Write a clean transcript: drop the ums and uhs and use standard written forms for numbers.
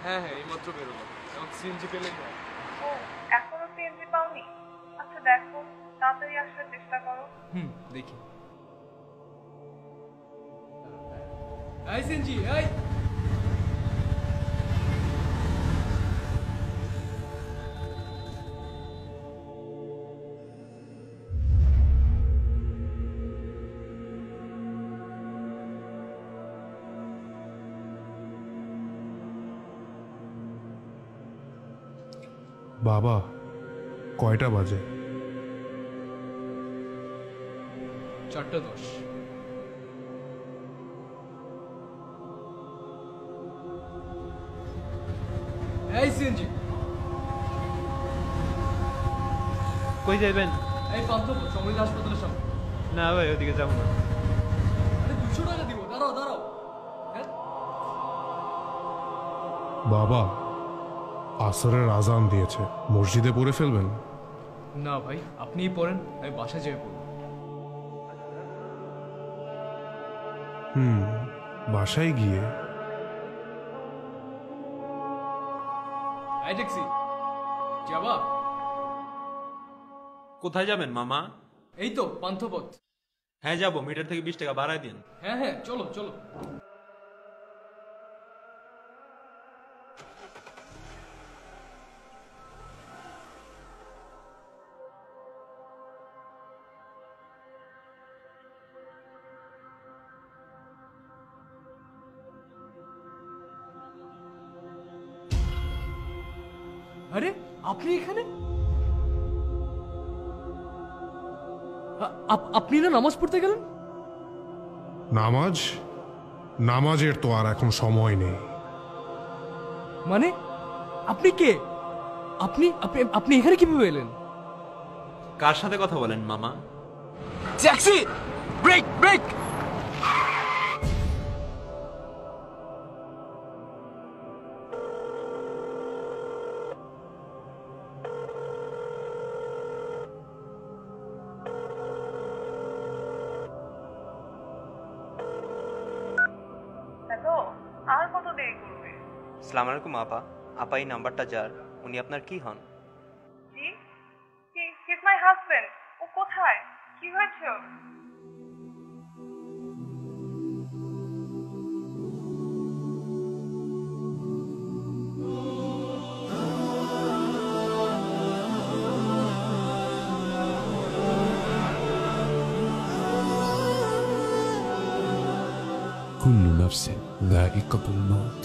হ্যাঁ হ্যাঁ, এইমাত্র বেরোলাম। এখন সিএনজি পেলেই হয়। ও, এখনো সিএনজি পাওনি? আচ্ছা দেখো, তাড়াতাড়ি আসার চেষ্টা করো। দেখি। এই সিএনজি, এই! বাবা, কয়টা বাজে? 4:10। এই সিএনজি, কই যাবেন? এই পান্থপথ সমৃদ্ধ হাসপাতালের সামনে। না ভাই, ওদিকে যাবো না। আরে 200 টাকা দিব, দাঁড়াও দাঁড়াও। হ্যাঁ, বাবা, আসরের আজান দিয়েছে, মসজিদে পড়ে ফেলবেন? না ভাই, আপনিই পড়েন, আমি বাসায় যেয়ে পড়ব। বাসায় গিয়ে? এই ট্যাক্সি, যাবা? কোথায় যাবেন মামা? এই তো পান্থপথ। হ্যাঁ যাবো, মিটার থেকে 20 টাকা বাড়ায় দিন। হ্যাঁ হ্যাঁ, চলো চলো। আরে আপনি এখানে? আপনি না নামাজ পড়তে গেলেন? নামাজ? নামাজের তো আর এখন সময় নেই। মানে আপনি কে? আপনি আপনি আপনি এখানে কিভাবে এলেন? কার সাথে কথা বলেন মামা? Taxi, brake brake! দেখো, আর কত দেরি করবে? আসসালামু আলাইকুম আপা। আপা, এই নাম্বারটা যার, উনি আপনার কি হন? জি, হি ইজ মাই হাজবেন্ড। ও কোথায়? কি হয়েছে ওর? كل نفس ذائقة الموت